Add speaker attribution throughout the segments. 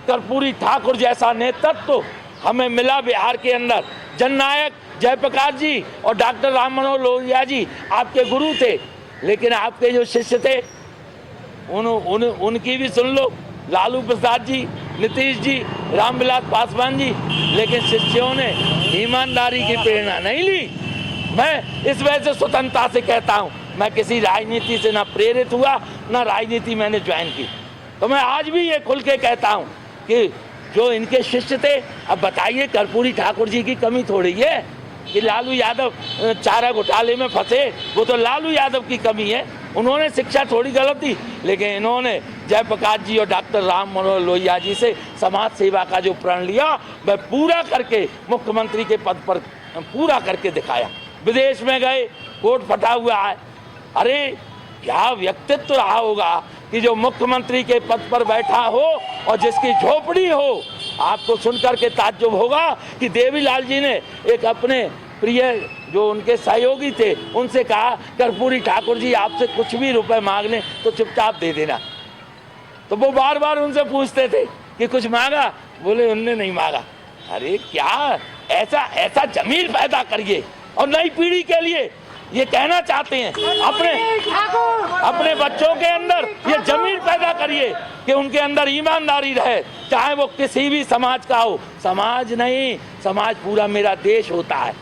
Speaker 1: कर्पूरी ठाकुर जैसा नेतृत्व हमें मिला बिहार के अंदर। जननायक जयप्रकाश जी और डॉक्टर राम मनोहर लोहिया जी आपके गुरु थे, लेकिन आपके जो शिष्य थे उनकी भी सुन लो, लालू प्रसाद जी, नीतीश जी, रामविलास पासवान जी, लेकिन शिष्यों ने ईमानदारी की प्रेरणा नहीं ली। मैं इस वजह से स्वतंत्रता से कहता हूँ, मैं किसी राजनीति से ना प्रेरित हुआ, ना राजनीति मैंने ज्वाइन की। तो मैं आज भी ये खुल के कहता हूँ कि जो इनके शिष्य थे, अब बताइए कर्पूरी ठाकुर जी की कमी थोड़ी है कि लालू यादव चारा घोटाले में फंसे, वो तो लालू यादव की कमी है। उन्होंने शिक्षा थोड़ी गलत दी, लेकिन इन्होंने जयप्रकाश जी और डॉक्टर राम मनोहर लोहिया जी से समाज सेवा का जो प्रण लिया, वह पूरा करके मुख्यमंत्री के पद पर पूरा करके दिखाया। विदेश में गए, कोट फटा हुआ है। अरे क्या व्यक्तित्व रहा होगा कि जो मुख्यमंत्री के पद पर बैठा हो और जिसकी झोपड़ी हो। आपको सुनकर के ताज्जुब होगा कि देवीलाल जी ने एक अपने प्रिय जो उनके सहयोगी थे उनसे कहा, कर्पूरी ठाकुर जी आपसे कुछ भी रुपए मांग लें तो चुपचाप दे देना। तो वो बार बार उनसे पूछते थे कि कुछ मांगा, बोले उनने नहीं मांगा। अरे क्या ऐसा जमीर पैदा करिए और नई पीढ़ी के लिए ये कहना चाहते हैं, अपने बच्चों के अंदर ये जमीर पैदा करिए कि उनके अंदर ईमानदारी रहे, चाहे वो किसी भी समाज का हो। समाज नहीं, समाज पूरा मेरा देश होता है।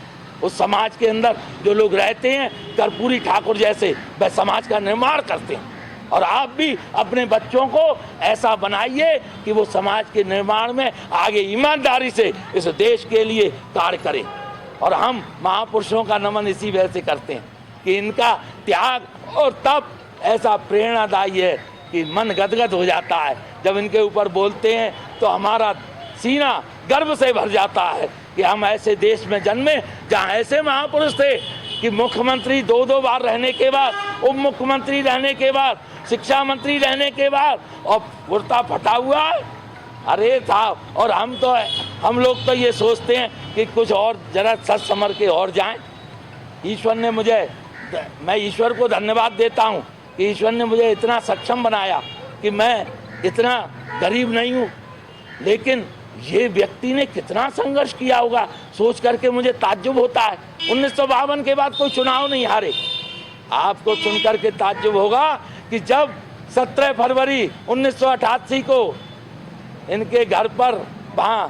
Speaker 1: उस समाज के अंदर जो लोग रहते हैं कर्पूरी ठाकुर जैसे, वह समाज का निर्माण करते हैं। और आप भी अपने बच्चों को ऐसा बनाइए कि वो समाज के निर्माण में आगे ईमानदारी से इस देश के लिए कार्य करें। और हम महापुरुषों का नमन इसी वजह से करते हैं कि इनका त्याग और तप ऐसा प्रेरणादायी है कि मन गदगद हो जाता है। जब इनके ऊपर बोलते हैं तो हमारा सीना गर्व से भर जाता है कि हम ऐसे देश में जन्मे जहाँ ऐसे महापुरुष थे कि मुख्यमंत्री दो बार रहने के बाद, उप मुख्यमंत्री रहने के बाद, शिक्षा मंत्री रहने के बाद और कुर्ता फटा हुआ है। अरे साहब, और हम लोग तो ये सोचते हैं कि कुछ और जरा सच समर के और जाएं। ईश्वर ने मैं ईश्वर को धन्यवाद देता हूँ कि ईश्वर ने मुझे इतना सक्षम बनाया कि मैं इतना गरीब नहीं हूँ। लेकिन ये व्यक्ति ने कितना संघर्ष किया होगा, सोच करके मुझे ताज्जुब होता है। 1952 के बाद कोई चुनाव नहीं हारे। आपको सुनकर के ताज्जुब होगा कि जब 17 फरवरी 1988 को इनके घर पर वहाँ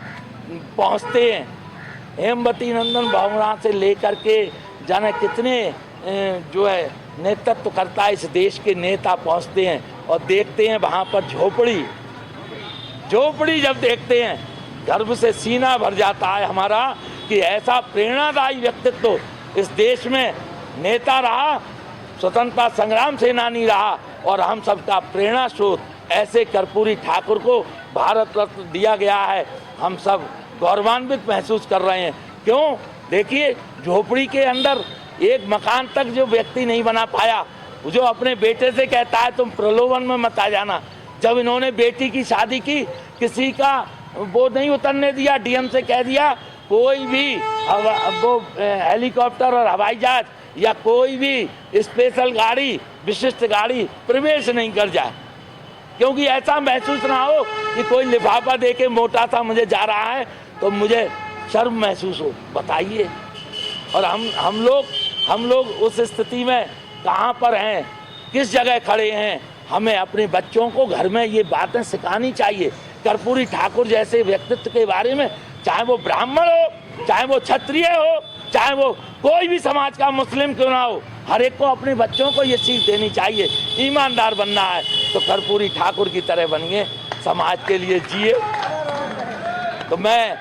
Speaker 1: पहुँचते हैं, हेमवती नंदन बहुगुणा से लेकर के जाने कितने जो है नेतृत्व करता है इस देश के नेता पहुँचते हैं और देखते हैं वहाँ पर झोपड़ी जब देखते हैं, गर्व से सीना भर जाता है हमारा कि ऐसा प्रेरणादायी व्यक्तित्व इस देश में नेता रहा, स्वतंत्रता संग्राम सेनानी रहा और हम सबका प्रेरणा स्रोत ऐसे कर्पूरी ठाकुर को भारत रत्न दिया गया है। हम सब गौरवान्वित महसूस कर रहे हैं। क्यों? देखिए, झोपड़ी के अंदर एक मकान तक जो व्यक्ति नहीं बना पाया, जो अपने बेटे से कहता है तुम प्रलोभन में मत आ जाना। जब इन्होंने बेटी की शादी की, किसी का वो नहीं उतरने दिया, डीएम से कह दिया कोई भी वो हेलीकॉप्टर और हवाई जहाज या कोई भी स्पेशल गाड़ी, विशिष्ट गाड़ी प्रवेश नहीं कर जाए, क्योंकि ऐसा महसूस ना हो कि कोई लिफाफा दे के मोटा सा मुझे जा रहा है तो मुझे शर्म महसूस हो। बताइए, और हम लोग उस स्थिति में कहाँ पर हैं, किस जगह खड़े हैं। हमें अपने बच्चों को घर में ये बातें सिखानी चाहिए। कर्पूरी ठाकुर जैसे व्यक्तित्व के बारे में, चाहे वो ब्राह्मण हो, चाहे वो क्षत्रिय हो, चाहे वो कोई भी समाज का मुस्लिम क्यों ना हो, हर एक को अपने बच्चों को ये सीख देनी चाहिए। ईमानदार बनना है तो कर्पूरी ठाकुर की तरह बनिए, समाज के लिए जिए। तो मैं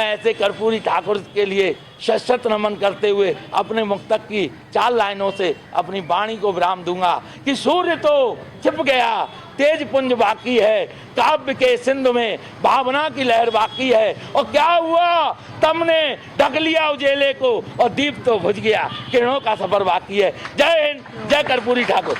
Speaker 1: ऐसे कर्पूरी ठाकुर के लिए शत नमन करते हुए अपने मुक्तक की 4 लाइनों से अपनी वाणी को विराम दूंगा कि सूर्य तो छिप गया, तेज पुंज बाकी है, काव्य के सिंधु में भावना की लहर बाकी है, और क्या हुआ तुमने ढक लिया उजेले को और दीप तो बुझ गया, किरणों का सफर बाकी है। जय हिंद, जय कर्पूरी ठाकुर।